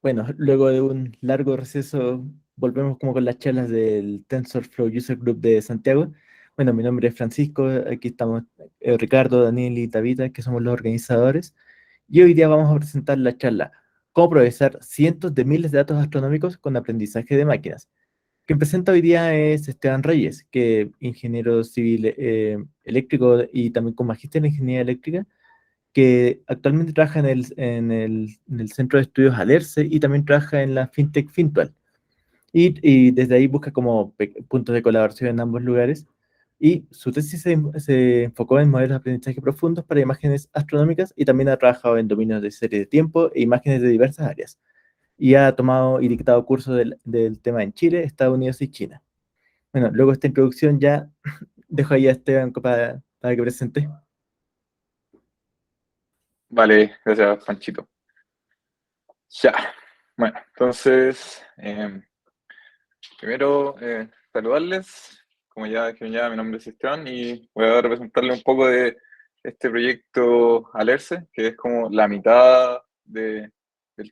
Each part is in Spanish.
Bueno, luego de un largo receso, volvemos como con las charlas del TensorFlow User Group de Santiago. Bueno, mi nombre es Francisco, aquí estamos Ricardo, Daniel y Tabita, que somos los organizadores. Y hoy día vamos a presentar la charla Cómo procesar cientos de miles de datos astronómicos con aprendizaje de máquinas. Quien presenta hoy día es Esteban Reyes, que ingeniero civil eléctrico y también con magíster en ingeniería eléctrica, que actualmente trabaja en el Centro de Estudios Alerce y también trabaja en la FinTech Fintual. Y desde ahí busca como puntos de colaboración en ambos lugares. Y su tesis se enfocó en modelos de aprendizaje profundos para imágenes astronómicas y también ha trabajado en dominios de serie de tiempo e imágenes de diversas áreas. Y ha tomado y dictado cursos del tema en Chile, Estados Unidos y China. Bueno, luego de esta introducción ya dejo ahí a Esteban para que presente. Vale, gracias, Panchito. Ya, bueno, entonces, primero saludarles. Como ya dijeron ya, mi nombre es Esteban y voy a representarle un poco de este proyecto Alerce, que es como la mitad del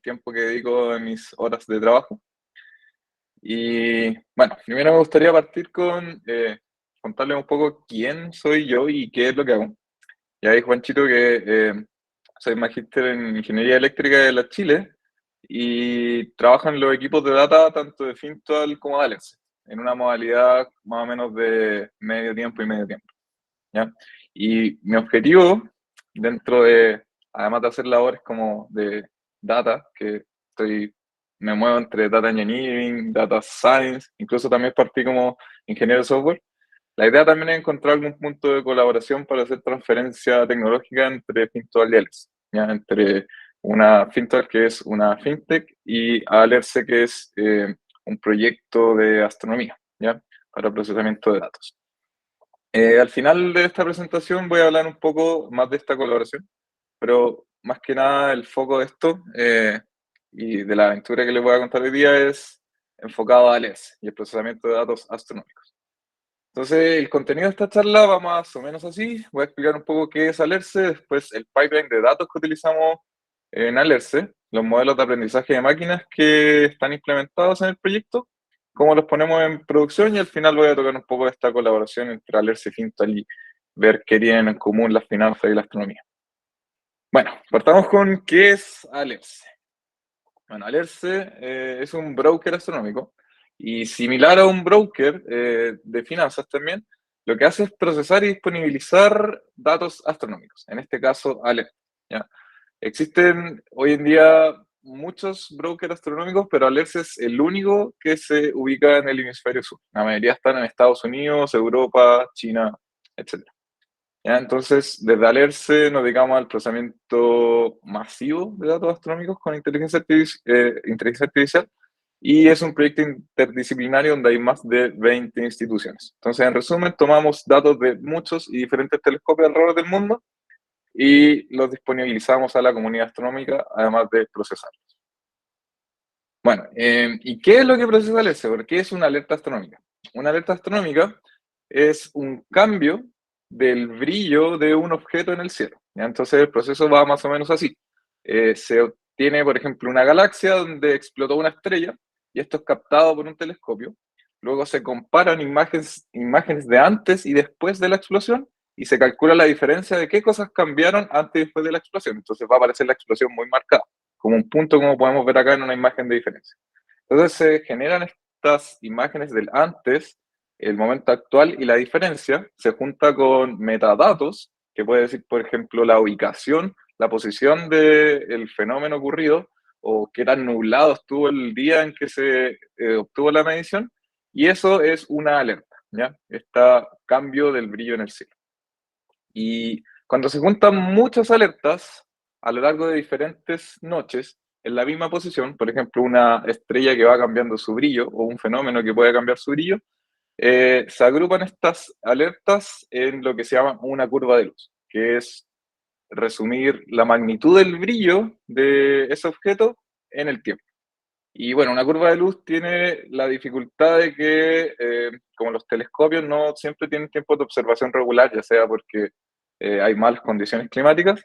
tiempo que dedico en mis horas de trabajo. Y bueno, primero me gustaría partir con contarles un poco quién soy yo y qué es lo que hago. Ya dijo Panchito que soy magíster en Ingeniería Eléctrica de la Chile y trabajo en los equipos de data tanto de Fintual como de Alex, en una modalidad más o menos de medio tiempo y medio tiempo, ¿ya? Y mi objetivo, dentro de, además de hacer labores como de data, que me muevo entre data engineering, data science, incluso también partí como ingeniero de software. La idea también es encontrar algún punto de colaboración para hacer transferencia tecnológica entre Fintual y Alerce, ¿ya? Entre una Fintual que es una fintech y Alerce que es un proyecto de astronomía, ¿ya? Para procesamiento de datos. Al final de esta presentación voy a hablar un poco más de esta colaboración, pero más que nada el foco de esto y de la aventura que les voy a contar hoy día es enfocado a Alerce y el procesamiento de datos astronómicos. Entonces, el contenido de esta charla va más o menos así. Voy a explicar un poco qué es Alerce, después el pipeline de datos que utilizamos en Alerce, los modelos de aprendizaje de máquinas que están implementados en el proyecto, cómo los ponemos en producción y al final voy a tocar un poco de esta colaboración entre Alerce y Fintal y ver qué tienen en común las finanzas y la astronomía. Bueno, partamos con qué es Alerce. Bueno, Alerce es un broker astronómico y similar a un broker de finanzas también, lo que hace es procesar y disponibilizar datos astronómicos, en este caso Alerce, ¿ya? Existen hoy en día muchos brokers astronómicos, pero Alerce es el único que se ubica en el hemisferio sur. La mayoría están en Estados Unidos, Europa, China, etc. ¿Ya? Entonces, desde Alerce nos dedicamos al procesamiento masivo de datos astronómicos con inteligencia artificial y es un proyecto interdisciplinario donde hay más de 20 instituciones. Entonces, en resumen, tomamos datos de muchos y diferentes telescopios alrededor del mundo y los disponibilizamos a la comunidad astronómica, además de procesarlos. Bueno, ¿y qué es lo que procesa Alerce? ¿Por qué es una alerta astronómica? Una alerta astronómica es un cambio del brillo de un objeto en el cielo, ¿ya? Entonces el proceso va más o menos así. Se obtiene, por ejemplo, una galaxia donde explotó una estrella y esto es captado por un telescopio. Luego se comparan imágenes de antes y después de la explosión y se calcula la diferencia de qué cosas cambiaron antes y después de la explosión. Entonces va a aparecer la explosión muy marcada, como un punto como podemos ver acá en una imagen de diferencia. Entonces se generan estas imágenes del antes, el momento actual y la diferencia se junta con metadatos, que puede decir, por ejemplo, la ubicación, la posición del fenómeno ocurrido o qué tan nublado estuvo el día en que se obtuvo la medición, y eso es una alerta, ¿ya? Este cambio del brillo en el cielo. Y cuando se juntan muchas alertas a lo largo de diferentes noches en la misma posición, por ejemplo, una estrella que va cambiando su brillo o un fenómeno que puede cambiar su brillo, se agrupan estas alertas en lo que se llama una curva de luz, que es resumir la magnitud del brillo de ese objeto en el tiempo. Y bueno, una curva de luz tiene la dificultad de que, como los telescopios no siempre tienen tiempos de observación regular, ya sea porque hay malas condiciones climáticas,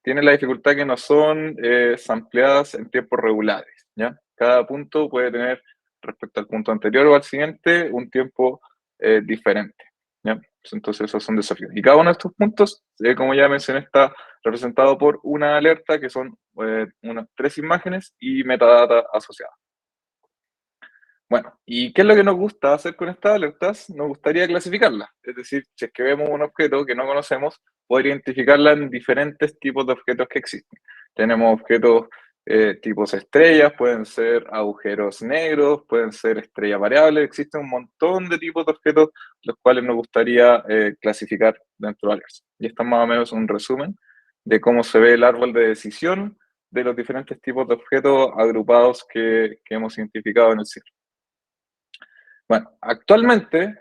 tiene la dificultad que no son sampleadas en tiempos regulares, ¿ya? Cada punto puede tener, respecto al punto anterior o al siguiente, un tiempo diferente, ¿ya? Pues entonces esos son desafíos. Y cada uno de estos puntos, como ya mencioné, está representado por una alerta que son unas 3 imágenes y metadata asociada. Bueno, ¿y qué es lo que nos gusta hacer con estas alertas? Nos gustaría clasificarlas. Es decir, si es que vemos un objeto que no conocemos, poder identificarla en diferentes tipos de objetos que existen. Tenemos objetos tipos estrellas, pueden ser agujeros negros, pueden ser estrellas variables. Existen un montón de tipos de objetos los cuales nos gustaría clasificar dentro de Alerce. Y esto es más o menos un resumen de cómo se ve el árbol de decisión de los diferentes tipos de objetos agrupados que hemos identificado en el cielo. Bueno, actualmente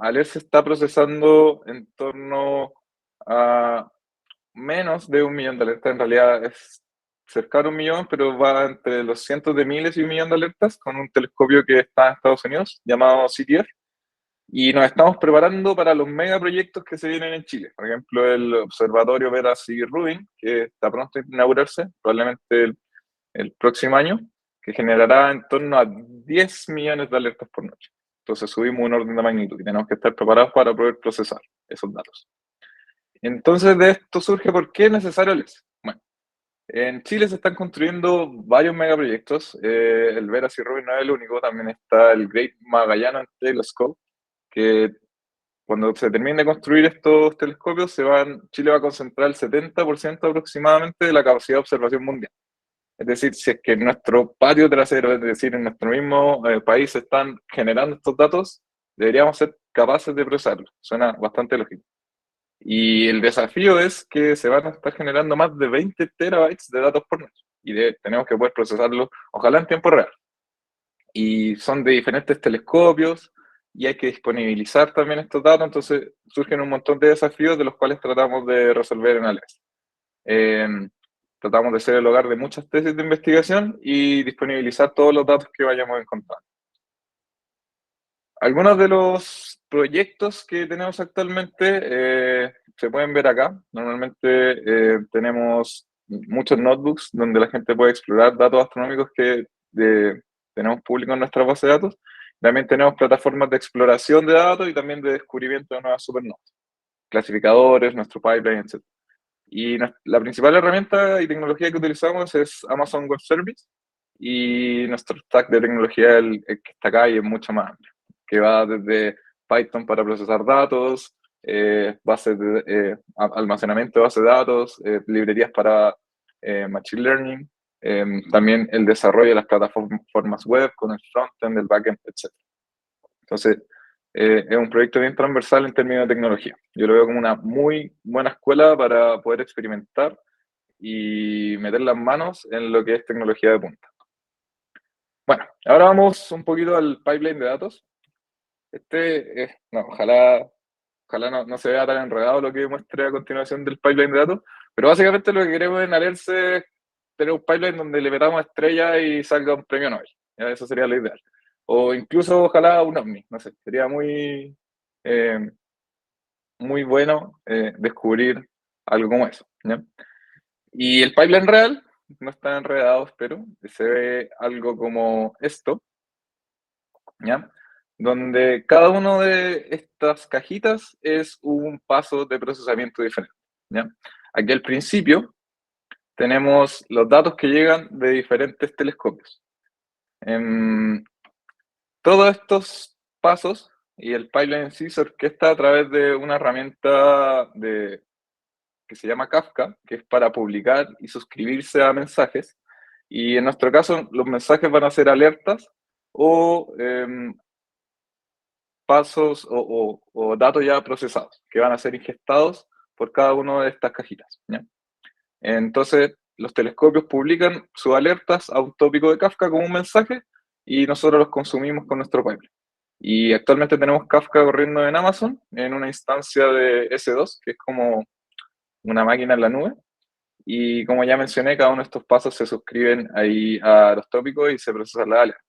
Alerce está procesando en torno a menos de 1 millón de alertas. En realidad es cercano a 1 millón, pero va entre los cientos de miles y 1 millón de alertas con un telescopio que está en Estados Unidos llamado CTF. Y nos estamos preparando para los megaproyectos que se vienen en Chile. Por ejemplo, el Observatorio Vera C. Rubin, que está pronto a inaugurarse, probablemente el próximo año, que generará en torno a 10 millones de alertas por noche. Entonces subimos un orden de magnitud y tenemos que estar preparados para poder procesar esos datos. Entonces de esto surge por qué es necesario el ES. Bueno, en Chile se están construyendo varios megaproyectos. El Vera C. Rubin no es el único, también está el Great Magellan Telescope, que cuando se termine de construir estos telescopios, Chile va a concentrar el 70% aproximadamente de la capacidad de observación mundial. Es decir, si es que en nuestro patio trasero, es decir, en nuestro mismo país se están generando estos datos, deberíamos ser capaces de procesarlos. Suena bastante lógico. Y el desafío es que se van a estar generando más de 20 terabytes de datos por noche. Y tenemos que poder procesarlos, ojalá en tiempo real. Y son de diferentes telescopios y hay que disponibilizar también estos datos. Entonces surgen un montón de desafíos de los cuales tratamos de resolver en Alex. Tratamos de ser el hogar de muchas tesis de investigación y disponibilizar todos los datos que vayamos encontrando. Algunos de los proyectos que tenemos actualmente se pueden ver acá. Normalmente tenemos muchos notebooks donde la gente puede explorar datos astronómicos que tenemos públicos en nuestra base de datos. También tenemos plataformas de exploración de datos y también de descubrimiento de nuevas supernovas, clasificadores, nuestro pipeline, etc. Y la principal herramienta y tecnología que utilizamos es Amazon Web Service y nuestro stack de tecnología, el que está acá y es mucho más amplio, que va desde Python para procesar datos, bases de almacenamiento de bases de datos, librerías para Machine Learning, también el desarrollo de las plataformas web con el frontend, el backend, etc. Entonces, es un proyecto bien transversal en términos de tecnología. Yo lo veo como una muy buena escuela para poder experimentar y meter las manos en lo que es tecnología de punta. Bueno, ahora vamos un poquito al pipeline de datos. Ojalá no se vea tan enredado lo que muestre a continuación del pipeline de datos, pero básicamente lo que queremos en Alerce es tener un pipeline donde le metamos estrellas y salga un premio Nobel. ¿Ya? Eso sería lo ideal. O incluso, ojalá, un OVNI, no sé, sería eh, muy bueno descubrir algo como eso. ¿Ya? Y el pipeline real, no está enredado, espero, se ve algo como esto, ¿ya? Donde cada una de estas cajitas es un paso de procesamiento diferente, ¿ya? Aquí al principio tenemos los datos que llegan de diferentes telescopios. Todos estos pasos y el pipeline en sí se orquesta a través de una herramienta que se llama Kafka, que es para publicar y suscribirse a mensajes. Y en nuestro caso, los mensajes van a ser alertas o pasos o datos ya procesados que van a ser ingestados por cada una de estas cajitas, ¿ya? Entonces, los telescopios publican sus alertas a un tópico de Kafka como un mensaje y nosotros los consumimos con nuestro pipeline. Y actualmente tenemos Kafka corriendo en Amazon en una instancia de S2, que es como una máquina en la nube. Y como ya mencioné, cada uno de estos pasos se suscriben ahí a los tópicos y se procesa la alerta.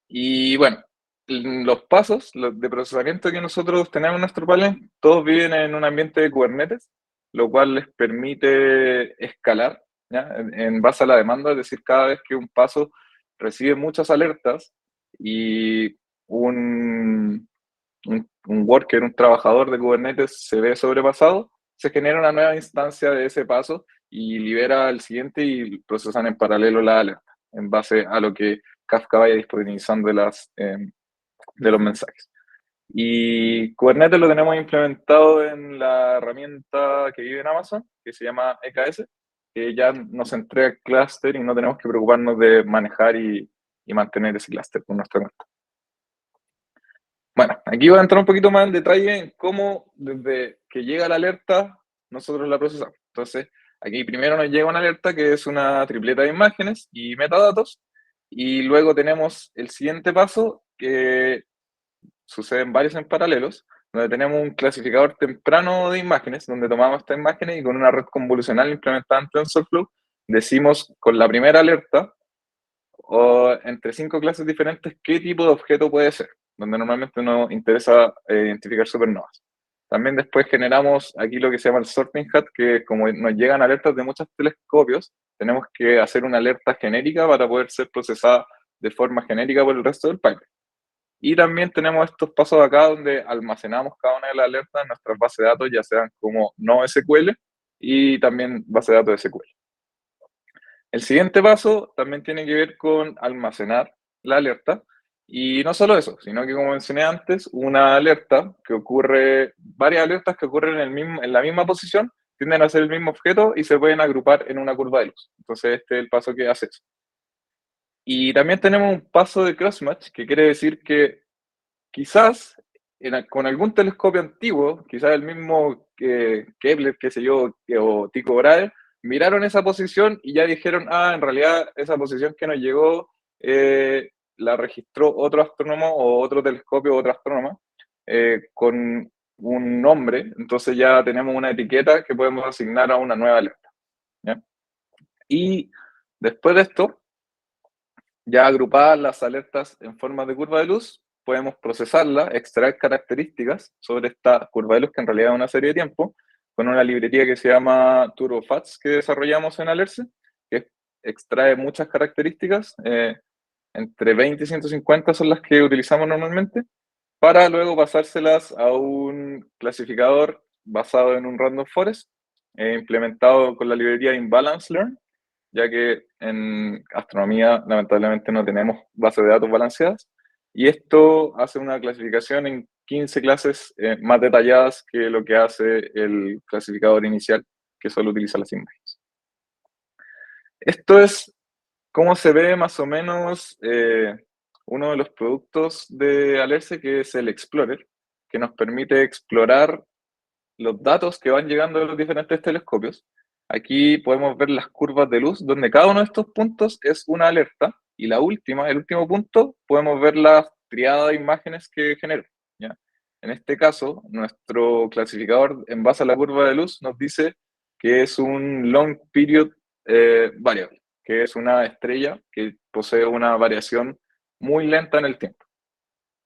Y bueno, los pasos de procesamiento que nosotros tenemos en nuestro pipeline, todos viven en un ambiente de Kubernetes, lo cual les permite escalar, ¿ya? En base a la demanda, es decir, cada vez que un paso recibe muchas alertas y un worker, un trabajador de Kubernetes se ve sobrepasado, se genera una nueva instancia de ese paso y libera el siguiente y procesan en paralelo la alerta en base a lo que Kafka vaya disponibilizando de los mensajes. Y Kubernetes lo tenemos implementado en la herramienta que vive en Amazon, que se llama EKS, que ya nos entrega el clúster y no tenemos que preocuparnos de manejar y mantener ese clúster por nuestra cuenta. Bueno, aquí voy a entrar un poquito más en detalle en cómo desde que llega la alerta nosotros la procesamos. Entonces, aquí primero nos llega una alerta que es una tripleta de imágenes y metadatos, y luego tenemos el siguiente paso que suceden varios en paralelos, donde tenemos un clasificador temprano de imágenes, donde tomamos estas imágenes y con una red convolucional implementada en TensorFlow, decimos con la primera alerta, o entre 5 clases diferentes, qué tipo de objeto puede ser, donde normalmente nos interesa identificar supernovas. También después generamos aquí lo que se llama el sorting hat, que como nos llegan alertas de muchos telescopios, tenemos que hacer una alerta genérica para poder ser procesada de forma genérica por el resto del pipeline. Y también tenemos estos pasos acá donde almacenamos cada una de las alertas en nuestras bases de datos, ya sean como no SQL y también base de datos SQL. El siguiente paso también tiene que ver con almacenar la alerta. Y no solo eso, sino que como mencioné antes, una alerta que ocurre, varias alertas que ocurren en la misma posición, tienden a ser el mismo objeto y se pueden agrupar en una curva de luz. Entonces este es el paso que hace eso. Y también tenemos un paso de crossmatch, que quiere decir que quizás con algún telescopio antiguo, quizás el mismo Kepler, qué sé yo, o Tycho Brahe, miraron esa posición y ya dijeron, en realidad esa posición que nos llegó la registró otro astrónomo o otro telescopio o otra astrónoma con un nombre, entonces ya tenemos una etiqueta que podemos asignar a una nueva alerta, ¿ya? Y después de esto, ya agrupadas las alertas en forma de curva de luz, podemos procesarla, extraer características sobre esta curva de luz, que en realidad es una serie de tiempo, con una librería que se llama TurboFats que desarrollamos en Alerce, que extrae muchas características, entre 20 y 150 son las que utilizamos normalmente, para luego pasárselas a un clasificador basado en un random forest, implementado con la librería Imbalance Learn, ya que en astronomía lamentablemente no tenemos bases de datos balanceadas, y esto hace una clasificación en 15 clases más detalladas que lo que hace el clasificador inicial, que solo utiliza las imágenes. Esto es cómo se ve más o menos uno de los productos de Alerce, que es el Explorer, que nos permite explorar los datos que van llegando de los diferentes telescopios. Aquí podemos ver las curvas de luz, donde cada uno de estos puntos es una alerta, y la última, el último punto, podemos ver la triada de imágenes que genera, ¿ya? En este caso, nuestro clasificador en base a la curva de luz nos dice que es un long period variable, que es una estrella que posee una variación muy lenta en el tiempo.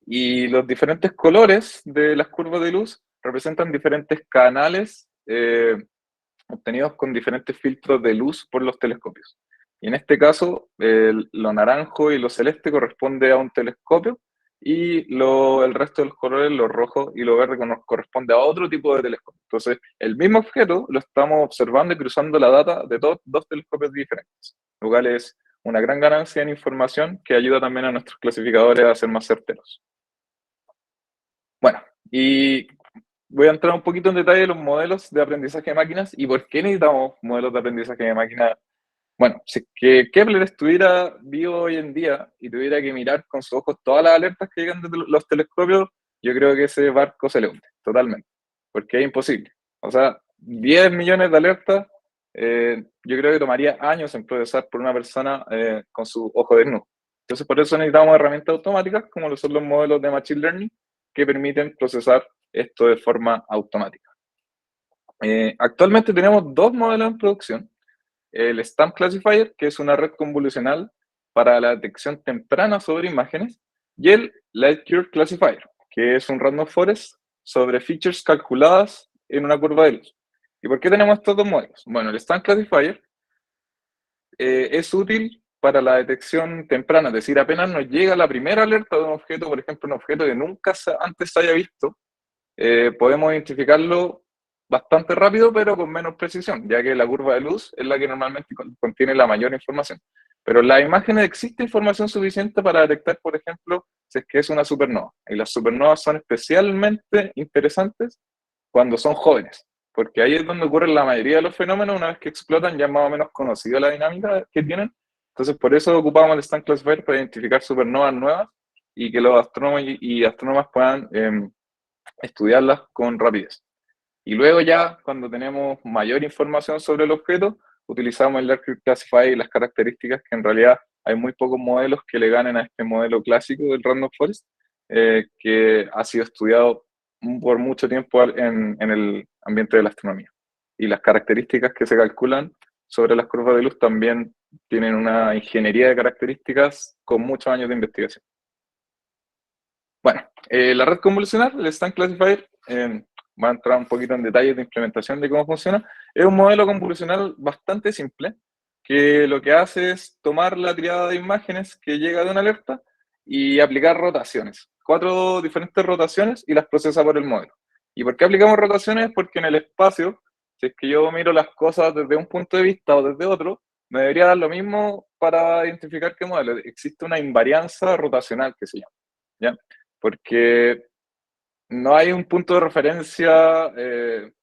Y los diferentes colores de las curvas de luz representan diferentes canales obtenidos con diferentes filtros de luz por los telescopios. Y en este caso, lo naranjo y lo celeste corresponde a un telescopio, y el resto de los colores, lo rojo y lo verde, corresponde a otro tipo de telescopio. Entonces, el mismo objeto lo estamos observando y cruzando la data de dos telescopios diferentes, lo cual es una gran ganancia en información que ayuda también a nuestros clasificadores a ser más certeros. Bueno, y voy a entrar un poquito en detalle en los modelos de aprendizaje de máquinas y por qué necesitamos modelos de aprendizaje de máquinas. Bueno, si es que Kepler estuviera vivo hoy en día y tuviera que mirar con sus ojos todas las alertas que llegan de los telescopios, yo creo que ese barco se le hunde, totalmente, porque es imposible. O sea, 10 millones de alertas, yo creo que tomaría años en procesar por una persona con su ojo desnudo. Entonces, por eso necesitamos herramientas automáticas, como lo son los modelos de Machine Learning, que permiten procesar esto de forma automática. Actualmente tenemos dos modelos en producción: el Stamp Classifier, que es una red convolucional para la detección temprana sobre imágenes, y el Lightyear Classifier, que es un random forest sobre features calculadas en una curva de luz. ¿Y por qué tenemos estos dos modelos? Bueno, el Stand Classifier es útil para la detección temprana, es decir, apenas nos llega la primera alerta de un objeto, por ejemplo, un objeto que nunca antes se haya visto, podemos identificarlo bastante rápido, pero con menos precisión, ya que la curva de luz es la que normalmente contiene la mayor información. Pero en las imágenes existe información suficiente para detectar, por ejemplo, si es que es una supernova. Y las supernovas son especialmente interesantes cuando son jóvenes, porque ahí es donde ocurren la mayoría de los fenómenos. Una vez que explotan, ya más o menos conocida la dinámica que tienen. Entonces, por eso ocupamos el Stand Classifier para identificar supernovas nuevas y que los astrónomos y astrónomas puedan estudiarlas con rapidez. Y luego ya, cuando tenemos mayor información sobre el objeto, utilizamos el Dark Classifier y las características que en realidad hay muy pocos modelos que le ganen a este modelo clásico del Random Forest, que ha sido estudiado por mucho tiempo en el ambiente de la astronomía. Y las características que se calculan sobre las curvas de luz también tienen una ingeniería de características con muchos años de investigación. Bueno, la red convolucional, el Stand Classifier, va a entrar un poquito en detalles de implementación de cómo funciona. Es un modelo convolucional bastante simple, que lo que hace es tomar la triada de imágenes que llega de una alerta y aplicar rotaciones. 4 diferentes rotaciones y las procesa por el modelo. ¿Y por qué aplicamos rotaciones? Porque en el espacio, si es que yo miro las cosas desde un punto de vista o desde otro, me debería dar lo mismo para identificar qué modelo. Existe una invarianza rotacional que se llama, ¿ya? Porque no hay un punto de referencia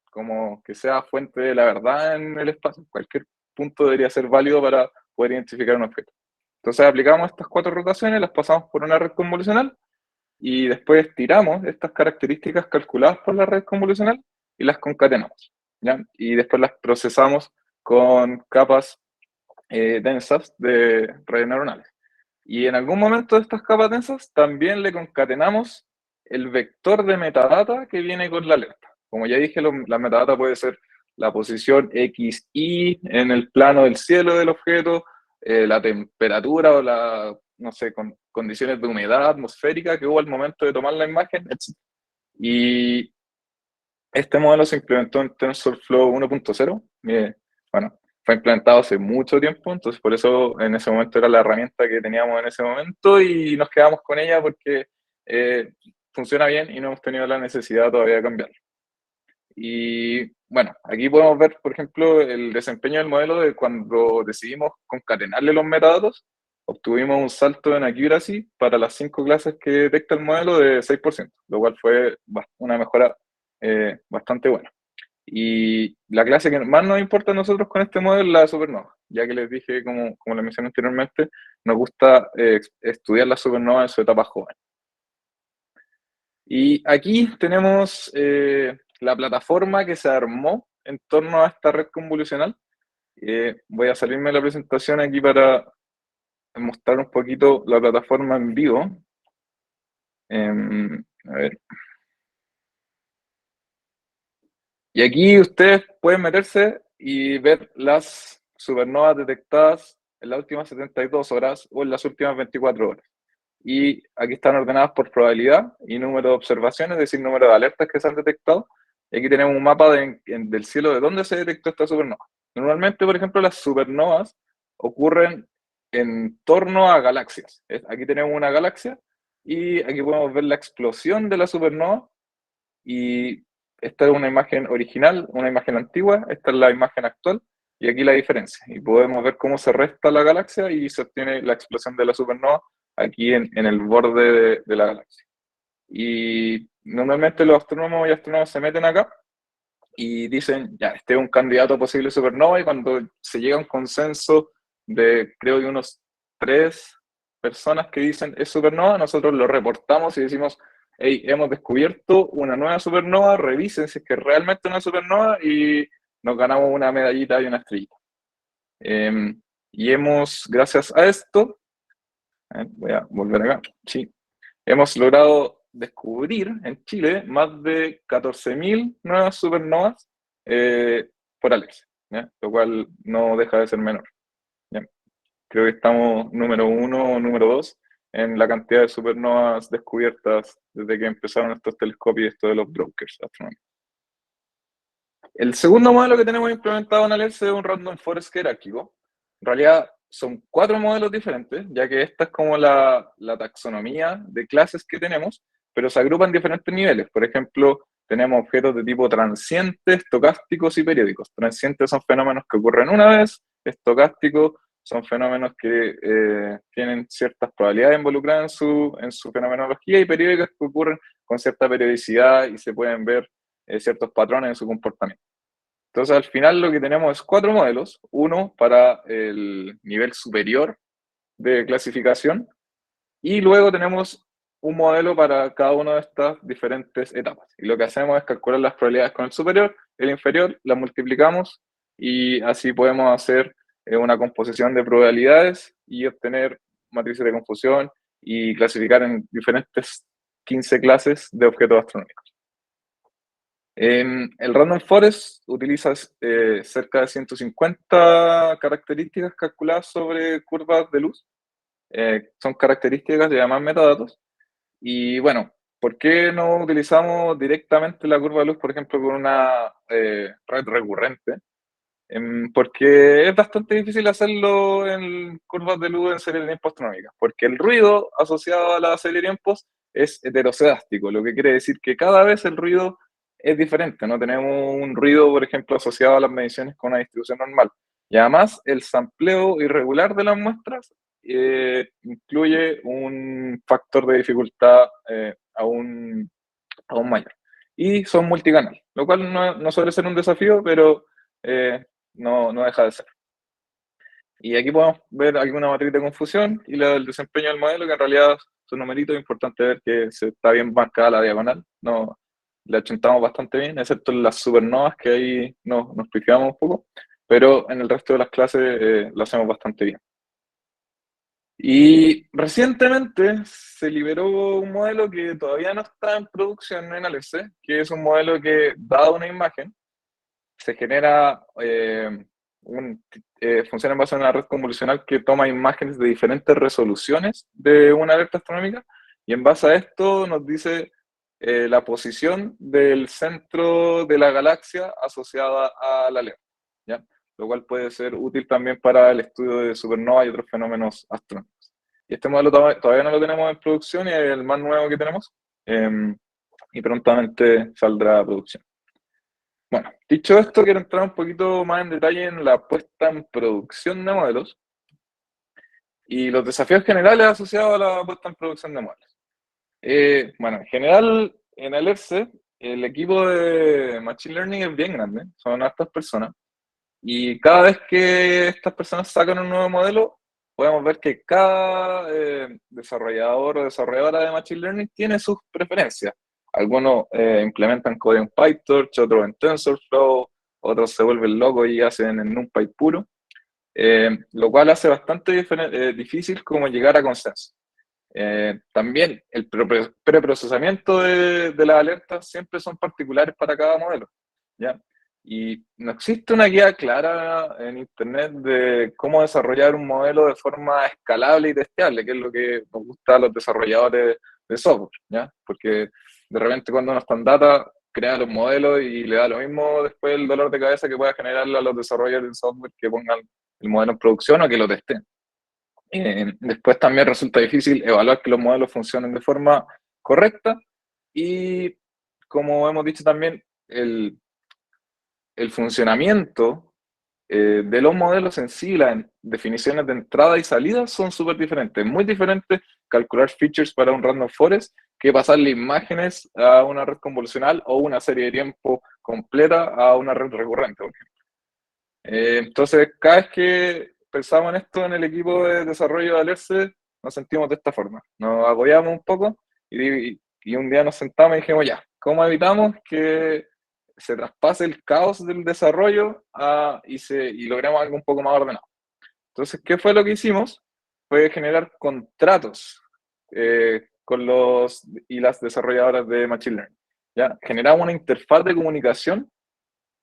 como que sea fuente de la verdad en el espacio. Cualquier punto debería ser válido para poder identificar un objeto. Entonces aplicamos estas 4 rotaciones, las pasamos por una red convolucional y después tiramos estas características calculadas por la red convolucional y las concatenamos, ¿ya? Y después las procesamos con capas densas de redes neuronales. Y en algún momento de estas capas densas también le concatenamos el vector de metadata que viene con la alerta. Como ya dije, la metadata puede ser la posición X, Y en el plano del cielo del objeto, la temperatura o la, no sé, condiciones de humedad atmosférica que hubo al momento de tomar la imagen, etc. Y este modelo se implementó en TensorFlow 1.0. Bueno, fue implementado hace mucho tiempo, entonces por eso en ese momento era la herramienta que teníamos en ese momento y nos quedamos con ella porque funciona bien y no hemos tenido la necesidad todavía de cambiarlo. Y bueno, aquí podemos ver, por ejemplo, el desempeño del modelo de cuando decidimos concatenarle los metadatos, obtuvimos un salto en accuracy para las 5 clases que detecta el modelo de 6%, lo cual fue una mejora bastante buena. Y la clase que más nos importa a nosotros con este modelo es la supernova, ya que les dije, como les mencioné anteriormente, nos gusta estudiar la supernova en su etapa joven. Y aquí tenemos la plataforma que se armó en torno a esta red convolucional. Voy a salirme de la presentación aquí para mostrar un poquito la plataforma en vivo. A ver. Y aquí ustedes pueden meterse y ver las supernovas detectadas en las últimas 72 horas o en las últimas 24 horas. Y aquí están ordenadas por probabilidad y número de observaciones, es decir, número de alertas que se han detectado. Y aquí tenemos un mapa del cielo de dónde se detectó esta supernova. Normalmente, por ejemplo, las supernovas ocurren en torno a galaxias. Aquí tenemos una galaxia y aquí podemos ver la explosión de la supernova. Y esta es una imagen original, una imagen antigua, esta es la imagen actual, y aquí la diferencia. Y podemos ver cómo se resta la galaxia y se obtiene la explosión de la supernova aquí en el borde de la galaxia. Y normalmente los astrónomos y astrónomas se meten acá y dicen, ya, este es un candidato a posible supernova, y cuando se llega a un consenso de, creo que unos 3 personas que dicen es supernova, nosotros lo reportamos y decimos, hey, hemos descubierto una nueva supernova, revisen si es que es realmente una supernova y nos ganamos una medallita y una estrellita. Y gracias a esto, voy a volver acá, sí, hemos logrado descubrir en Chile más de 14.000 nuevas supernovas por ALEX, ¿ya? Lo cual no deja de ser menor, ¿ya? Creo que estamos número 1 o número 2 en la cantidad de supernovas descubiertas desde que empezaron estos telescopios y esto de los brokers astronómicos. El segundo modelo que tenemos implementado en Alerce es un Random Forest jerárquico. En realidad son 4 modelos diferentes, ya que esta es como la taxonomía de clases que tenemos, pero se agrupan en diferentes niveles. Por ejemplo, tenemos objetos de tipo transientes, estocásticos y periódicos. Transientes son fenómenos que ocurren una vez, estocásticos son fenómenos que tienen ciertas probabilidades involucradas en su fenomenología, y periódicos que ocurren con cierta periodicidad y se pueden ver ciertos patrones en su comportamiento. Entonces, al final lo que tenemos es 4 modelos, uno para el nivel superior de clasificación, y luego tenemos un modelo para cada una de estas diferentes etapas. Y lo que hacemos es calcular las probabilidades con el superior, el inferior, las multiplicamos, y así podemos hacer una composición de probabilidades y obtener matrices de confusión y clasificar en diferentes 15 clases de objetos astronómicos. El Random Forest utiliza cerca de 150 características calculadas sobre curvas de luz. Son características de llamadas metadatos. Y bueno, ¿por qué no utilizamos directamente la curva de luz, por ejemplo, con una red recurrente? Porque es bastante difícil hacerlo en curvas de luz en serie de tiempos astronómicas, porque el ruido asociado a la serie de tiempos es heterocedástico, lo que quiere decir que cada vez el ruido es diferente, no tenemos un ruido, por ejemplo, asociado a las mediciones con una distribución normal. Y además, el sampleo irregular de las muestras incluye un factor de dificultad aún mayor. Y son multicanal, lo cual no suele ser un desafío, pero eh, no deja de ser. Y aquí podemos ver alguna matriz de confusión y el desempeño del modelo, que en realidad son numeritos. Es importante ver que se está bien marcada la diagonal, no, la achuntamos bastante bien, excepto en las supernovas, que ahí nos pifiamos un poco, pero en el resto de las clases lo hacemos bastante bien. Y recientemente se liberó un modelo que todavía no está en producción en Alerce, que es un modelo que, dada una imagen, se genera funciona en base a una red convolucional que toma imágenes de diferentes resoluciones de una alerta astronómica, y en base a esto nos dice la posición del centro de la galaxia asociada a la alerta, ¿ya? Lo cual puede ser útil también para el estudio de supernovas y otros fenómenos astronómicos. Y este modelo todavía no lo tenemos en producción, y es el más nuevo que tenemos, y prontamente saldrá a producción. Bueno, dicho esto, quiero entrar un poquito más en detalle en la puesta en producción de modelos y los desafíos generales asociados a la puesta en producción de modelos. Bueno, en general, en Alerce, el equipo de Machine Learning es bien grande, son hartas personas, y cada vez que estas personas sacan un nuevo modelo, podemos ver que cada desarrollador o desarrolladora de Machine Learning tiene sus preferencias. Algunos implementan código en PyTorch, otros en TensorFlow, otros se vuelven locos y hacen en NumPy puro, lo cual hace bastante difícil como llegar a consenso. También el preprocesamiento de las alertas siempre son particulares para cada modelo, ¿ya? Y no existe una guía clara en Internet de cómo desarrollar un modelo de forma escalable y testeable, que es lo que nos gusta a los desarrolladores de software, ¿ya? Porque de repente cuando uno está en data, crea los modelos y le da lo mismo después el dolor de cabeza que pueda generarle a los desarrolladores de software que pongan el modelo en producción o que lo testen. Después también resulta difícil evaluar que los modelos funcionen de forma correcta, y como hemos dicho también, el funcionamiento de los modelos en sí, las definiciones de entrada y salida son súper diferentes. Muy diferente calcular features para un random forest que pasarle imágenes a una red convolucional o una serie de tiempo completa a una red recurrente, por ejemplo. Entonces, cada vez que pensamos en esto en el equipo de desarrollo de Alerce, nos sentimos de esta forma. Nos apoyamos un poco y un día nos sentamos y dijimos, ya, ¿cómo evitamos que se traspase el caos del desarrollo y logremos algo un poco más ordenado? Entonces, ¿qué fue lo que hicimos? Fue generar contratos con los y las desarrolladoras de Machine Learning. ¿Ya? Generamos una interfaz de comunicación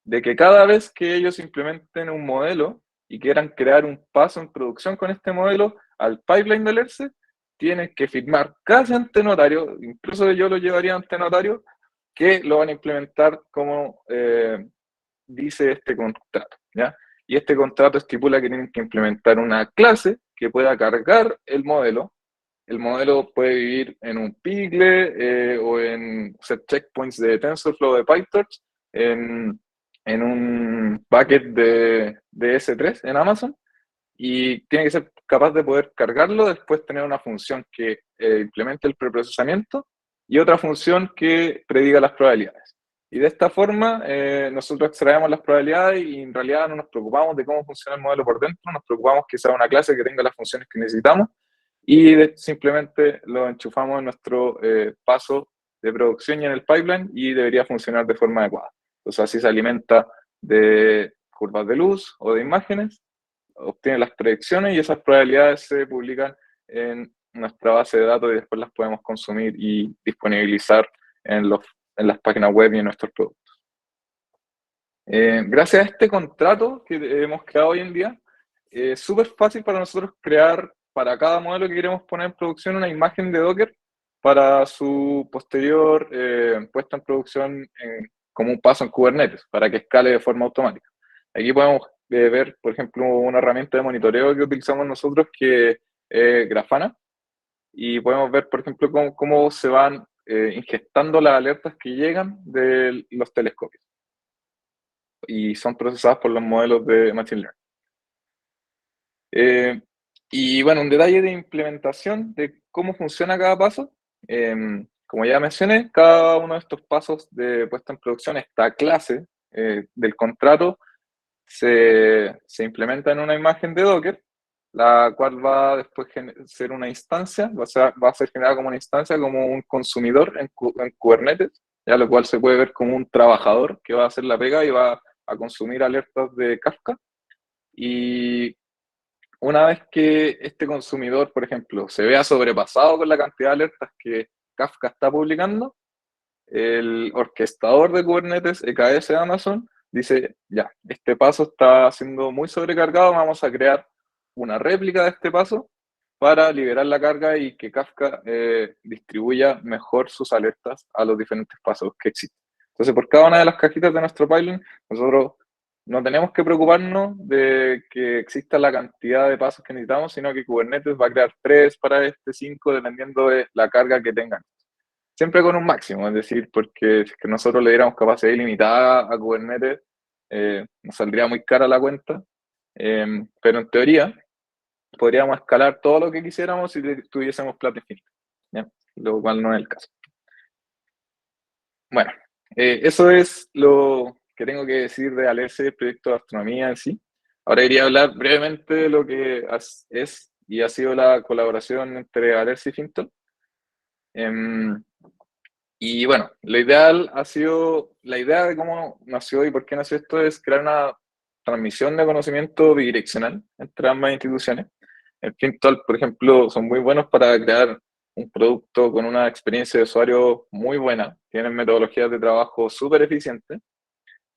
de que cada vez que ellos implementen un modelo y quieran crear un paso en producción con este modelo al pipeline del ERCE, tienen que firmar casi ante notario, incluso yo lo llevaría ante notario, que lo van a implementar como dice este contrato, ¿ya? Y este contrato estipula que tienen que implementar una clase que pueda cargar el modelo. El modelo puede vivir en un Pigle o en set checkpoints de TensorFlow de PyTorch, en un bucket de S3 en Amazon, y tiene que ser capaz de poder cargarlo, después tener una función que implemente el preprocesamiento y otra función que prediga las probabilidades. Y de esta forma nosotros extraemos las probabilidades y en realidad no nos preocupamos de cómo funciona el modelo por dentro, nos preocupamos que sea una clase que tenga las funciones que necesitamos y simplemente lo enchufamos en nuestro paso de producción y en el pipeline y debería funcionar de forma adecuada. Entonces así se alimenta de curvas de luz o de imágenes, obtiene las predicciones y esas probabilidades se publican en nuestra base de datos y después las podemos consumir y disponibilizar en las páginas web y en nuestros productos. Gracias a este contrato que hemos creado hoy en día, es súper fácil para nosotros crear para cada modelo que queremos poner en producción una imagen de Docker para su posterior puesta en producción como un paso en Kubernetes, para que escale de forma automática. Aquí podemos ver, por ejemplo, una herramienta de monitoreo que utilizamos nosotros que es Grafana, y podemos ver, por ejemplo, cómo se van ingestando las alertas que llegan de los telescopios y son procesadas por los modelos de Machine Learning. Y bueno, un detalle de implementación de cómo funciona cada paso. Como ya mencioné, cada uno de estos pasos de puesta en producción, esta clase del contrato, se implementa en una imagen de Docker, la cual va a después ser una instancia, va a ser generada como una instancia, como un consumidor en Kubernetes, ya lo cual se puede ver como un trabajador que va a hacer la pega y va a consumir alertas de Kafka. Y una vez que este consumidor, por ejemplo, se vea sobrepasado con la cantidad de alertas que Kafka está publicando, el orquestador de Kubernetes, EKS de Amazon, dice, ya, este paso está siendo muy sobrecargado, vamos a crear una réplica de este paso para liberar la carga y que Kafka distribuya mejor sus alertas a los diferentes pasos que existen. Entonces, por cada una de las cajitas de nuestro pipeline, nosotros no tenemos que preocuparnos de que exista la cantidad de pasos que necesitamos, sino que Kubernetes va a crear 3 para este, 5, dependiendo de la carga que tengan. Siempre con un máximo, es decir, porque si es que nosotros le diéramos capacidad ilimitada a Kubernetes, nos saldría muy cara la cuenta, pero en teoría podríamos escalar todo lo que quisiéramos si tuviésemos plata infinita, ¿ya? Lo cual no es el caso. Bueno, eso es lo que tengo que decir de Alerce, el proyecto de astronomía en sí. Ahora iría a hablar brevemente de lo que es y ha sido la colaboración entre Alerce y Fintel. Y bueno, lo ideal ha sido, la idea de cómo nació y por qué nació esto es crear una transmisión de conocimiento bidireccional entre ambas instituciones. En Fintal, por ejemplo, son muy buenos para crear un producto con una experiencia de usuario muy buena, tienen metodologías de trabajo súper eficientes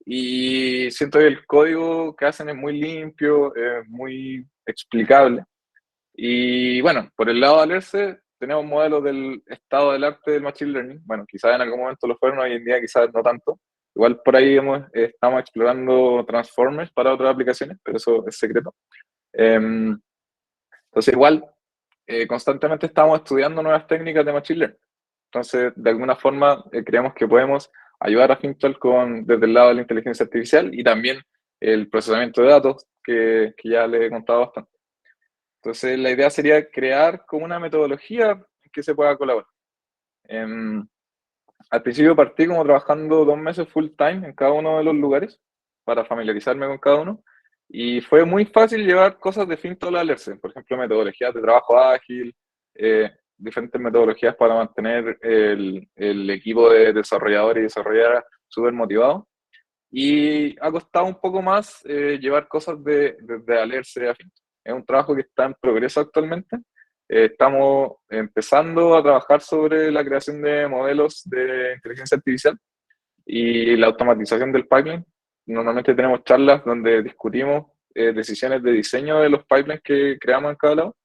y siento que el código que hacen es muy limpio, es muy explicable. Y bueno, por el lado de Alerce, tenemos modelos del estado del arte del Machine Learning. Bueno, quizás en algún momento lo fueron, hoy en día quizás no tanto. Igual por ahí estamos explorando Transformers para otras aplicaciones, pero eso es secreto. Entonces, igual, constantemente estamos estudiando nuevas técnicas de Machine Learning. Entonces, de alguna forma, creemos que podemos ayudar a Fintal desde el lado de la inteligencia artificial y también el procesamiento de datos, que ya le he contado bastante. Entonces, la idea sería crear como una metodología en que se pueda colaborar. Al principio partí como trabajando 2 meses full time en cada uno de los lugares para familiarizarme con cada uno. Y fue muy fácil llevar cosas de Fintal a Alerce, por ejemplo, metodologías de trabajo ágil, diferentes metodologías para mantener el equipo de desarrolladores y desarrolladoras súper motivado. Y ha costado un poco más llevar cosas de Alerce a Fintal. Es un trabajo que está en progreso actualmente. Estamos empezando a trabajar sobre la creación de modelos de inteligencia artificial y la automatización del pipeline. Normalmente tenemos charlas donde discutimos decisiones de diseño de los pipelines que creamos en cada lado.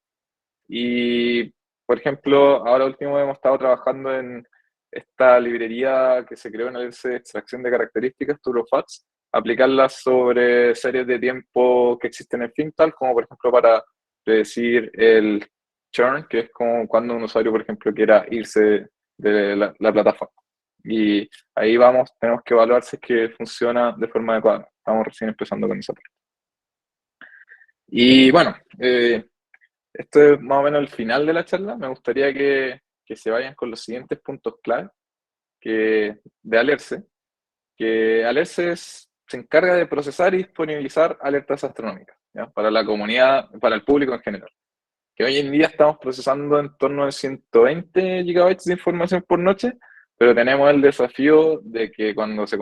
Y, por ejemplo, ahora último hemos estado trabajando en esta librería que se creó en el de extracción de características, TurboFats, aplicarlas sobre series de tiempo que existen en Fintal, como por ejemplo para predecir el churn, que es como cuando un usuario, por ejemplo, quiera irse de la plataforma. Y ahí vamos, tenemos que evaluar si es que funciona de forma adecuada. Estamos recién empezando con esa parte. Y bueno, esto es más o menos el final de la charla. Me gustaría que se vayan con los siguientes puntos clave de Alerce, que Alerce se encarga de procesar y disponibilizar alertas astronómicas, ¿ya? Para la comunidad, para el público en general. Que hoy en día estamos procesando en torno de 120 gigabytes de información por noche, pero tenemos el desafío de que cuando se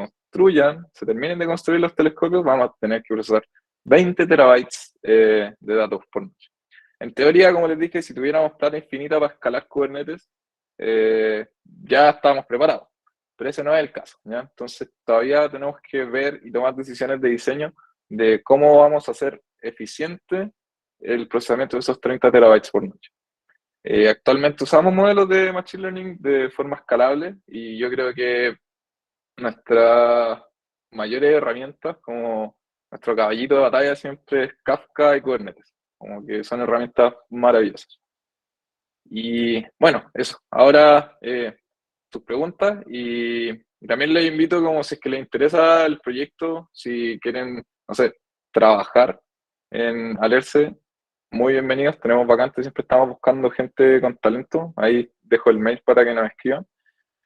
terminen de construir los telescopios, vamos a tener que procesar 20 terabytes de datos por noche. En teoría, como les dije, si tuviéramos plata infinita para escalar Kubernetes, ya estamos preparados. Pero ese no es el caso, ¿ya? Entonces todavía tenemos que ver y tomar decisiones de diseño de cómo vamos a hacer eficiente el procesamiento de esos 30 terabytes por noche. Actualmente usamos modelos de Machine Learning de forma escalable y yo creo que nuestras mayores herramientas, como nuestro caballito de batalla siempre es Kafka y Kubernetes, como que son herramientas maravillosas. Y bueno, eso. Ahora tus preguntas y también les invito como si es que les interesa el proyecto, si quieren, no sé, trabajar en Alerce, muy bienvenidos, tenemos vacantes, siempre estamos buscando gente con talento, ahí dejo el mail para que nos escriban.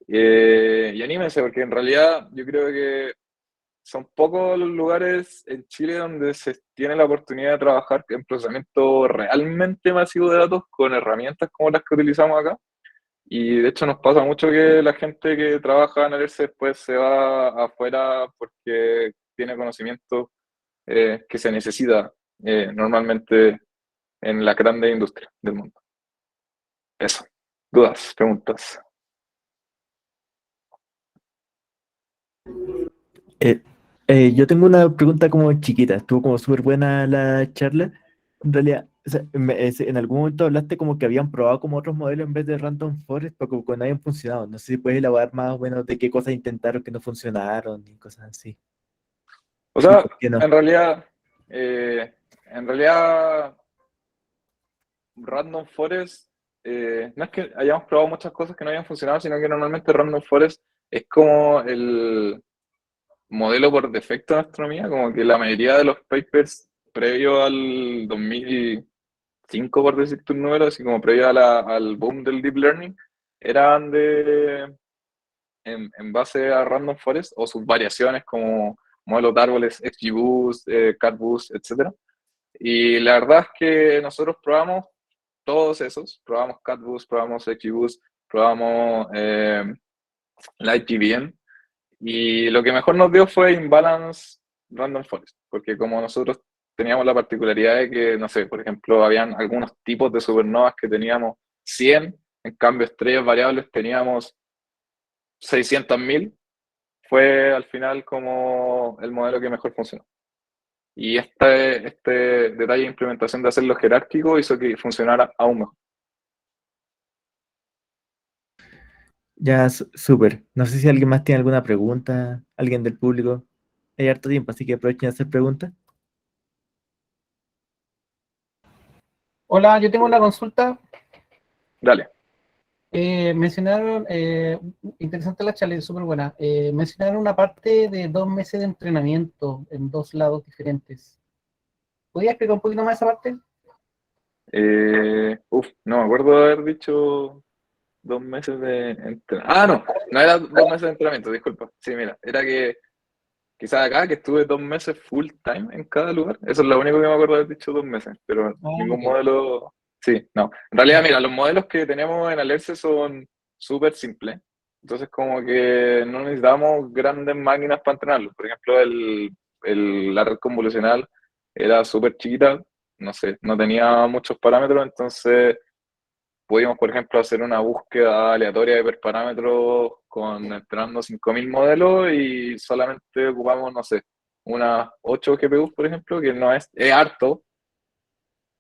Y anímense, porque en realidad yo creo que son pocos los lugares en Chile donde se tiene la oportunidad de trabajar en procesamiento realmente masivo de datos con herramientas como las que utilizamos acá. Y de hecho nos pasa mucho que la gente que trabaja en Alerce después se va afuera porque tiene conocimiento que se necesita normalmente en la grande industria del mundo. Eso. ¿Dudas? ¿Preguntas? Eh, yo tengo una pregunta como chiquita. Estuvo como súper buena la charla. En realidad, o sea, en algún momento hablaste como que habían probado como otros modelos en vez de Random Forest, pero como que no habían funcionado. No sé si puedes elaborar más o menos de qué cosas intentaron que no funcionaron y cosas así. O ¿Y sea, por qué no? en realidad, Random Forest, no es que hayamos probado muchas cosas que no hayan funcionado, sino que normalmente Random Forest es como el modelo por defecto de astronomía, como que la mayoría de los papers previo al 2005, por decirte un número, así como previo al boom del deep learning, eran en base a Random Forest o sus variaciones como modelos de árboles, XGBoost, CatBoost, etc. Y la verdad es que nosotros probamos todos esos, probamos CatBoost, probamos XGBoost, probamos LightGBM, y lo que mejor nos dio fue Imbalance Random Forest, porque como nosotros teníamos la particularidad de que, no sé, por ejemplo, habían algunos tipos de supernovas que teníamos 100, en cambio estrellas variables teníamos 600.000, fue al final como el modelo que mejor funcionó. Y este detalle de implementación de hacerlo jerárquico hizo que funcionara aún mejor. Ya, súper. No sé si alguien más tiene alguna pregunta, alguien del público. Hay harto tiempo, así que aprovechen a hacer preguntas. Hola, yo tengo una consulta. Dale. Mencionaron, interesante la charla, súper buena. Mencionaron una parte de 2 meses de entrenamiento en 2 lados diferentes. ¿Podría explicar un poquito más esa parte? No me acuerdo de haber dicho 2 meses de entrenamiento. Ah, no, no era 2 meses de entrenamiento, disculpa. Sí, mira, era que quizás acá que estuve 2 meses full time en cada lugar. Eso es lo único que me acuerdo de haber dicho 2 meses, pero Ah, ningún ok. modelo. Sí, no. En realidad, mira, los modelos que tenemos en Alerce son súper simples. Entonces, como que no necesitamos grandes máquinas para entrenarlos. Por ejemplo, la red convolucional era súper chiquita, no sé, no tenía muchos parámetros, entonces pudimos, por ejemplo, hacer una búsqueda aleatoria de hiperparámetros entrenando 5.000 modelos y solamente ocupamos, no sé, unas 8 GPUs, por ejemplo, que no es harto.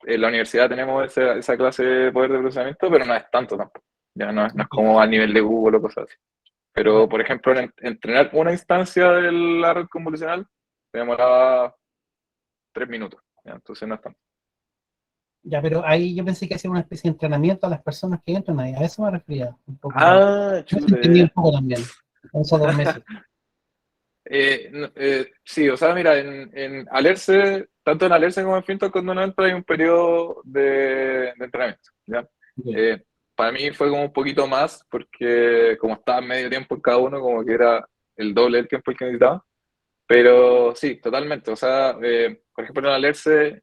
En la universidad tenemos esa clase de poder de procesamiento, pero no es tanto tampoco. Ya no es como a nivel de Google o cosas así. Pero, Ya. por ejemplo, entrenar una instancia de la red convolucional se demoraba 3 minutos, ¿ya? Entonces no es tanto. Ya, pero ahí yo pensé que hacía una especie de entrenamiento a las personas que entran ahí. A eso me refería un poco. Ah, Eso chuta, entendí un ya. poco también. En esos 2 meses. Sí, o sea, mira, en Alerce, tanto en Alerce como en Finto, cuando uno entra hay un periodo de entrenamiento, ¿ya? Ok. Eh, para mí fue como un poquito más, porque como estaba medio tiempo en cada uno, como que era el doble del tiempo el que necesitaba, pero sí, totalmente, o sea, por ejemplo en Alerce,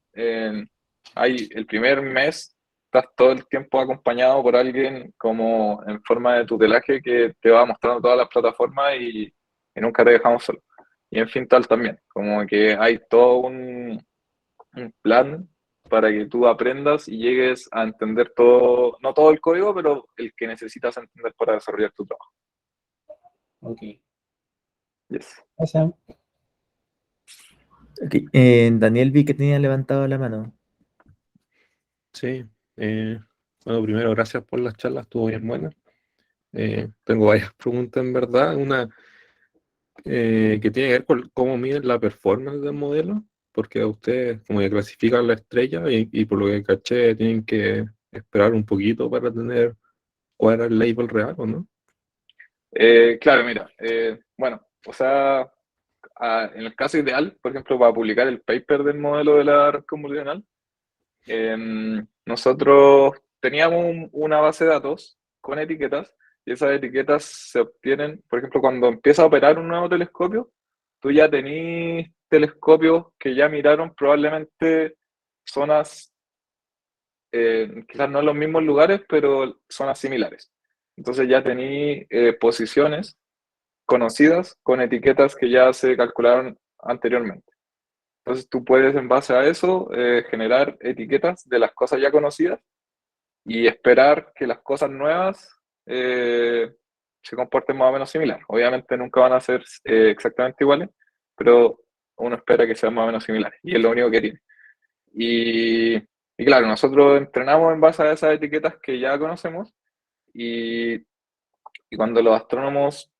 hay el primer mes, estás todo el tiempo acompañado por alguien como en forma de tutelaje que te va mostrando todas las plataformas y nunca te dejamos solo. Y en Fintal también, como que hay todo un plan para que tú aprendas y llegues a entender todo, no todo el código, pero el que necesitas entender para desarrollar tu trabajo. Ok. Yes. O sea, Ok, Daniel vi que tenía levantado la mano. Sí, bueno, primero, gracias por las charlas, estuvo bien buena. Tengo varias preguntas en verdad. Una que tiene que ver con cómo miden la performance del modelo, porque a ustedes como que clasifican la estrella y por lo que caché tienen que esperar un poquito para tener cuál era el label real, ¿o no? Claro, mira, bueno, o sea, en el caso ideal, por ejemplo, para publicar el paper del modelo de la red convolucional, nosotros teníamos una base de datos con etiquetas y esas etiquetas se obtienen, por ejemplo, cuando empieza a operar un nuevo telescopio, tú ya tenés telescopios que ya miraron probablemente zonas, quizás no en los mismos lugares, pero zonas similares. Entonces ya tenés posiciones conocidas con etiquetas que ya se calcularon anteriormente. Entonces tú puedes en base a eso generar etiquetas de las cosas ya conocidas y esperar que las cosas nuevas se comporten más o menos similar. Obviamente nunca van a ser exactamente iguales, pero uno espera que sean más o menos similares y es lo único que tiene. Y, y claro, nosotros entrenamos en base a esas etiquetas que ya conocemos y, y cuando los astrónomos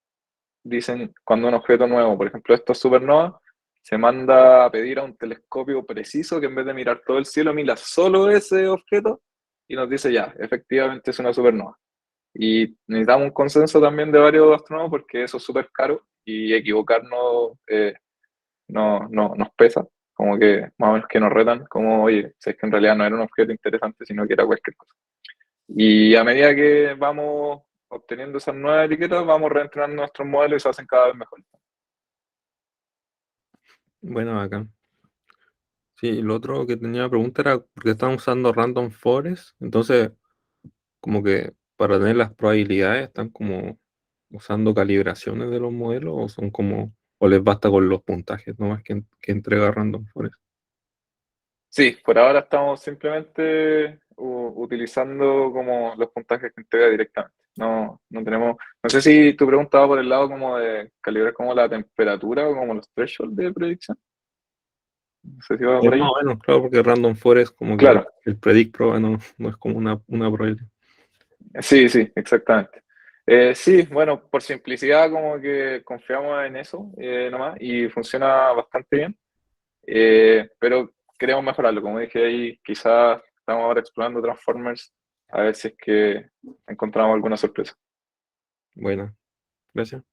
dicen, cuando un objeto nuevo, por ejemplo, esto es supernova, se manda a pedir a un telescopio preciso que en vez de mirar todo el cielo, mira solo ese objeto y nos dice ya, efectivamente es una supernova. Y necesitamos un consenso también de varios astrónomos porque eso es súper caro y equivocarnos nos pesa, como que más o menos que nos retan, como oye, si es que en realidad no era un objeto interesante, sino que era cualquier cosa. Y a medida que vamos obteniendo esas nuevas etiquetas, vamos reentrenando nuestros modelos y se hacen cada vez mejor. Bueno, acá. Sí, lo otro que tenía pregunta era porque están usando Random Forest, entonces como que para tener las probabilidades están como usando calibraciones de los modelos o son como, o les basta con los puntajes nomás que entrega Random Forest. Sí, por ahora estamos simplemente utilizando como los puntajes que entrega directamente. No tenemos, no sé si tu pregunta va por el lado como de calibrar como la temperatura o como los thresholds de predicción. No sé si va por Más ahí. o menos, claro, porque Random Forest como que Claro, el predict proba no es como una probabilidad. sí, sí, exactamente. Sí, bueno, por simplicidad como que confiamos en eso nomás y funciona bastante bien. Pero queremos mejorarlo. Como dije ahí, quizás estamos ahora explorando Transformers a ver si es que encontramos alguna sorpresa. Bueno, gracias.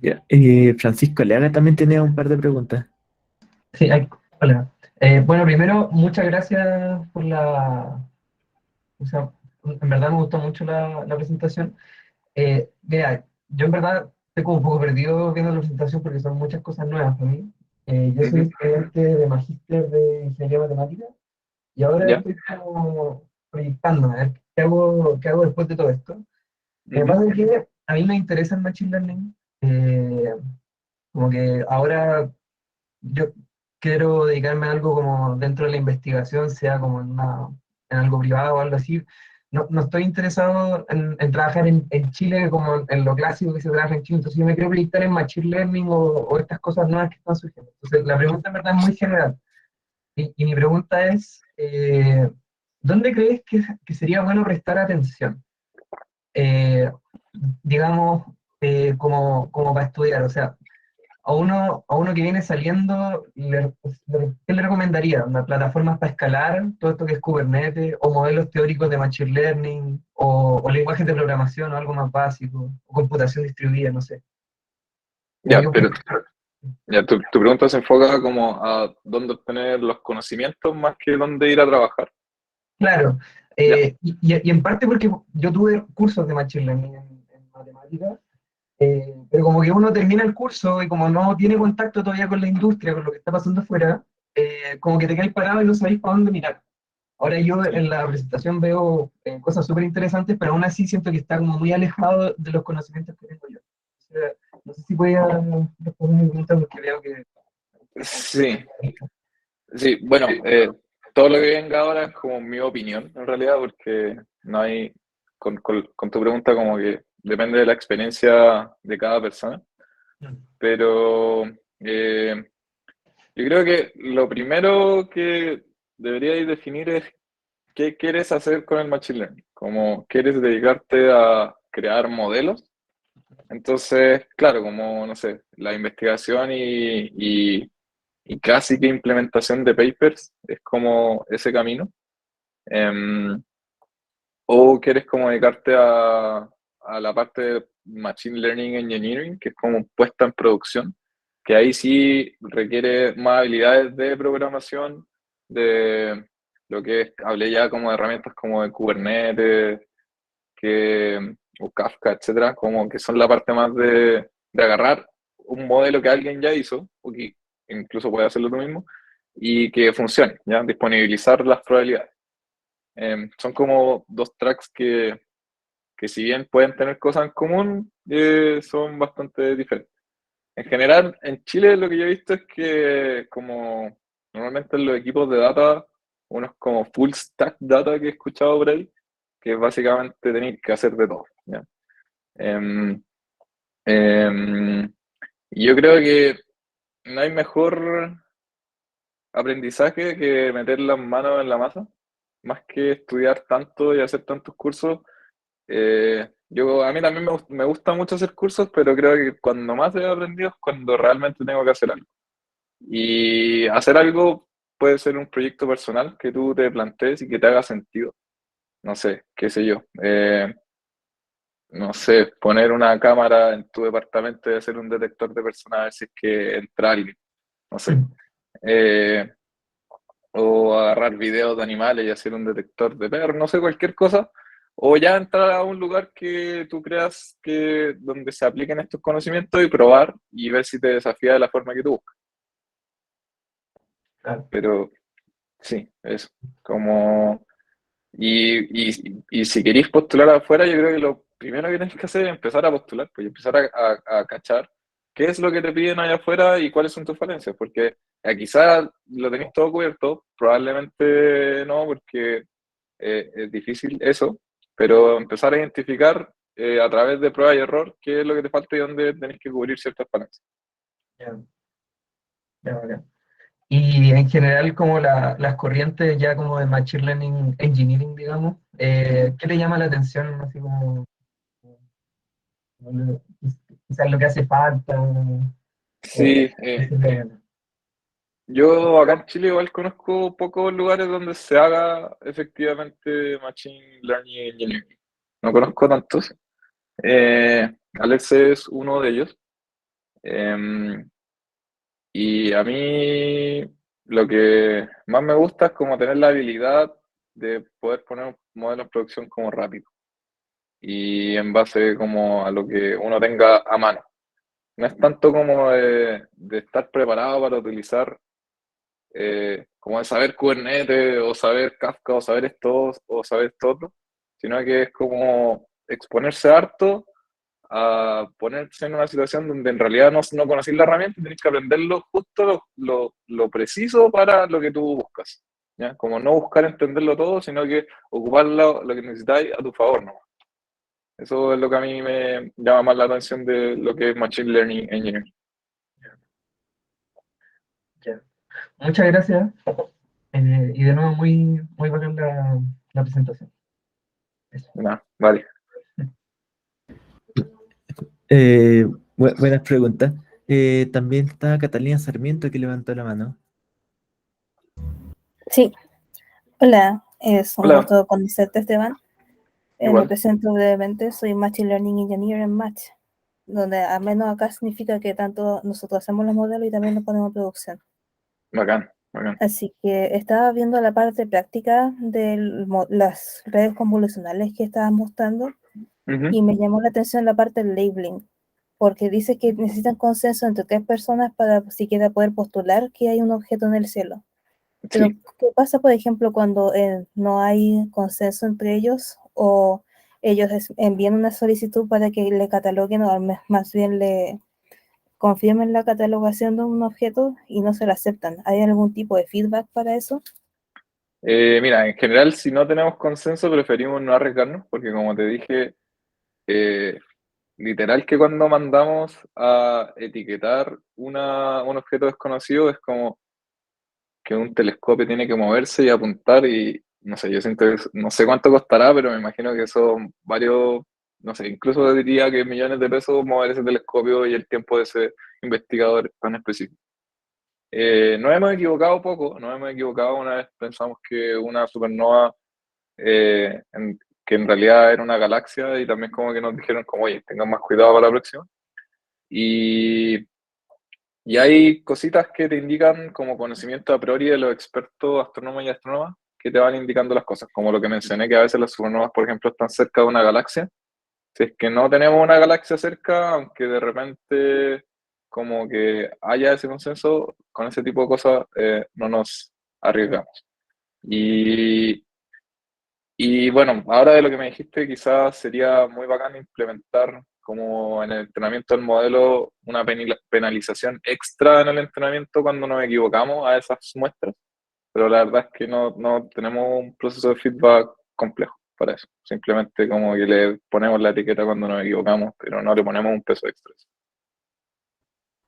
Ya, Francisco Leaga también tenía un par de preguntas. Sí, hola. Bueno, primero, muchas gracias por o sea, en verdad me gustó mucho la presentación. Mira, yo en verdad estoy como un poco perdido viendo la presentación porque son muchas cosas nuevas para mí. Yo soy Ujú. estudiante de magíster de ingeniería matemática y ahora ¿Ya? estoy como proyectando a ver qué hago después de todo esto. Lo que Ujú. pasa es que a mí me interesa el machine learning. Como que ahora yo quiero dedicarme a algo como dentro de la investigación, sea como en algo privado o algo así. No estoy interesado en trabajar en Chile como en lo clásico que se trabaja en Chile, entonces yo me quiero proyectar en Machine Learning o estas cosas nuevas que están surgiendo. Entonces la pregunta en verdad es muy general y mi pregunta es, ¿dónde crees que sería bueno prestar atención? Eh, digamos, como para estudiar, o sea, a uno que viene saliendo, ¿qué le recomendaría? ¿Una plataforma para escalar todo esto que es Kubernetes, o modelos teóricos de Machine Learning, o lenguajes de programación, o algo más básico, o computación distribuida, no sé? Como Ya, que, pero ya, tu pregunta se enfoca como a dónde obtener los conocimientos más que dónde ir a trabajar. claro, Ya, y en parte porque yo tuve cursos de Machine Learning en matemáticas, pero como que uno termina el curso y como no tiene contacto todavía con la industria, con lo que está pasando afuera, como que te quedáis parado y no sabéis para dónde mirar. Ahora yo sí. en la presentación veo cosas súper interesantes, pero aún así siento que está como muy alejado de los conocimientos que tengo yo. O sea, no sé si podía responder mi pregunta porque veo que... Sí, sí, bueno, todo lo que venga ahora es como mi opinión, en realidad, porque no hay, con tu pregunta como que depende de la experiencia de cada persona, pero yo creo que lo primero que deberíais definir es qué quieres hacer con el Machine Learning, como quieres dedicarte a crear modelos. Entonces, claro, como, no sé, la investigación y casi que implementación de papers es como ese camino. Em, o quieres como dedicarte a la parte de Machine Learning Engineering, que es como puesta en producción, que ahí sí requiere más habilidades de programación, de lo que hablé ya como de herramientas como de Kubernetes, o Kafka, etcétera, como que son la parte más de agarrar un modelo que alguien ya hizo, o que incluso puede hacerlo tú mismo, y que funcione, ¿ya? Disponibilizar las probabilidades. Son como dos tracks que si bien pueden tener cosas en común, son bastante diferentes. En general, en Chile lo que yo he visto es que como normalmente en los equipos de data, unos como full stack data que he escuchado por ahí, que básicamente tenéis que hacer de todo, ¿ya? Em, em, y yo creo que no hay mejor aprendizaje que meter las manos en la masa, más que estudiar tanto y hacer tantos cursos. A mí también me gusta mucho hacer cursos, pero creo que cuando más he aprendido es cuando realmente tengo que hacer algo. Y hacer algo puede ser un proyecto personal que tú te plantees y que te haga sentido. No sé, qué sé yo. No sé, poner una cámara en tu departamento y hacer un detector de personas a ver si es que entra alguien. No sé. Eh, o agarrar videos de animales y hacer un detector de perros, no sé, cualquier cosa. O ya entrar a un lugar que tú creas que donde se apliquen estos conocimientos y probar y ver si te desafía de la forma que tú buscas. Claro. Pero sí, eso. Como y si queréis postular afuera, yo creo que lo primero que tenéis que hacer es empezar a postular, pues y empezar a cachar qué es lo que te piden allá afuera y cuáles son tus falencias, porque quizás lo tenéis todo cubierto, probablemente no, porque es difícil eso, pero empezar a identificar a través de prueba y error qué es lo que te falta y dónde tenéis que cubrir ciertas falencias. Ya, ya, ya. Y en general, como las corrientes ya como de Machine Learning Engineering, digamos, ¿qué le llama la atención? Así como quizás lo que hace falta, o Sí, yo acá en Chile igual conozco pocos lugares donde se haga efectivamente Machine Learning Engineering. No conozco tantos. Alex es uno de ellos. Eh, y a mí lo que más me gusta es como tener la habilidad de poder poner un modelo en producción como rápido y en base como a lo que uno tenga a mano. No es tanto como de estar preparado para utilizar como de saber Kubernetes o saber Kafka o saber esto o saber esto otro, sino que es como exponerse harto a ponerse en una situación donde en realidad no conocéis la herramienta y tenéis que aprenderlo justo lo preciso para lo que tú buscas. ¿Ya? Como no buscar entenderlo todo, sino que ocupar lo que necesitáis a tu favor, ¿no? Eso es lo que a mí me llama más la atención de lo que es Machine Learning Engineering. ya. Muchas gracias. Y de nuevo, muy bacán la presentación. Eso. Nada, vale. Buenas preguntas. También está Catalina Sarmiento que levantó la mano. Sí, hola, es un Hola, gusto conocerte, Esteban. Me igual, presento brevemente, soy Machine Learning Engineer en Match, donde al menos acá significa que tanto nosotros hacemos los modelos y también los ponemos en producción. bacán, bacán. Así que estaba viendo la parte práctica de las redes convolucionales que estabas mostrando Ujú. y me llamó la atención la parte del labeling, porque dice que necesitan consenso entre 3 personas para siquiera poder postular que hay un objeto en el cielo. Pero, Sí. ¿qué pasa, por ejemplo, cuando no hay consenso entre ellos o ellos envían una solicitud para que le cataloguen o más bien le confirmen la catalogación de un objeto y no se lo aceptan? ¿Hay algún tipo de feedback para eso? Mira, en general, si no tenemos consenso, preferimos no arriesgarnos, porque como te dije, eh, literal que cuando mandamos a etiquetar un objeto desconocido es como que un telescopio tiene que moverse y apuntar y no sé, yo siento que no sé cuánto costará, pero me imagino que son varios, no sé, incluso diría que millones de pesos mover ese telescopio y el tiempo de ese investigador tan específico. Nos hemos equivocado poco, nos hemos equivocado una vez pensamos que una supernova, que en realidad era una galaxia y también como que nos dijeron como, oye, tengan más cuidado para la próxima. Y, y hay cositas que te indican como conocimiento a priori de los expertos astrónomos y astrónomas que te van indicando las cosas, como lo que mencioné, que a veces las supernovas, por ejemplo, están cerca de una galaxia. Si es que no tenemos una galaxia cerca, aunque de repente como que haya ese consenso, con ese tipo de cosas no nos arriesgamos. Y, y bueno, ahora de lo que me dijiste, quizás sería muy bacán implementar como en el entrenamiento del modelo una penalización extra en el entrenamiento cuando nos equivocamos a esas muestras, pero la verdad es que no tenemos un proceso de feedback complejo para eso. Simplemente como que le ponemos la etiqueta cuando nos equivocamos, pero no le ponemos un peso extra.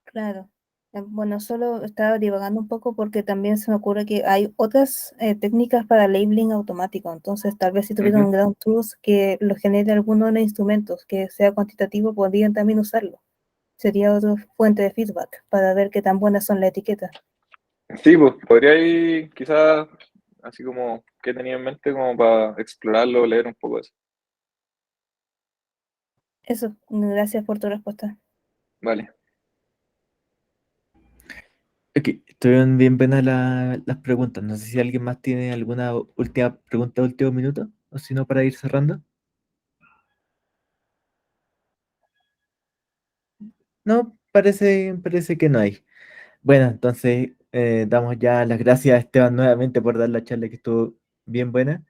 Claro. Bueno, solo estaba divagando un poco porque también se me ocurre que hay otras técnicas para labeling automático. Entonces, tal vez si tuvieran un Ujú. ground truth que lo genere alguno de los instrumentos que sea cuantitativo, podrían también usarlo. Sería otra fuente de feedback para ver qué tan buenas son las etiquetas. Sí, pues podría ir quizás así como que tenía en mente como para explorarlo, leer un poco de eso. Eso, gracias por tu respuesta. Vale. Ok, estuvieron bien buenas las preguntas. No sé si alguien más tiene alguna última pregunta de último minuto, o si no, para ir cerrando. No, parece que no hay. Bueno, entonces damos ya las gracias a Esteban nuevamente por dar la charla que estuvo bien buena.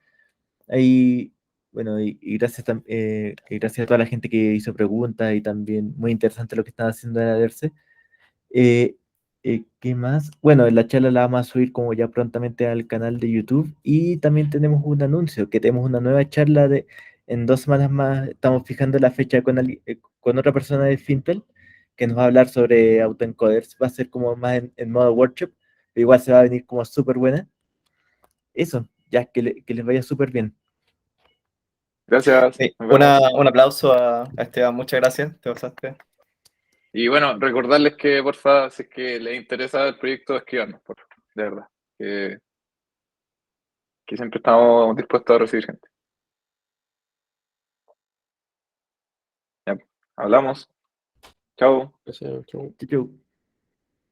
Ahí, bueno, y gracias, y gracias a toda la gente que hizo preguntas y también muy interesante lo que están haciendo en Aderce. Eh, ¿Qué más? Bueno, la charla la vamos a subir como ya prontamente al canal de YouTube y también tenemos un anuncio, que tenemos una nueva charla en 2 semanas más. Estamos fijando la fecha con otra persona de Fintel que nos va a hablar sobre autoencoders. Va a ser como más en modo workshop, pero igual se va a venir como súper buena. Eso, ya que les vaya súper bien. Gracias, Sí, nos vemos. un aplauso a Esteban, muchas gracias, te pasaste. Y bueno, recordarles que porfa, si es que les interesa el proyecto, escribanos, por favor, de verdad. Que, que siempre estamos dispuestos a recibir gente. Ya, hablamos. Chao. Gracias, chau. Chau, chau.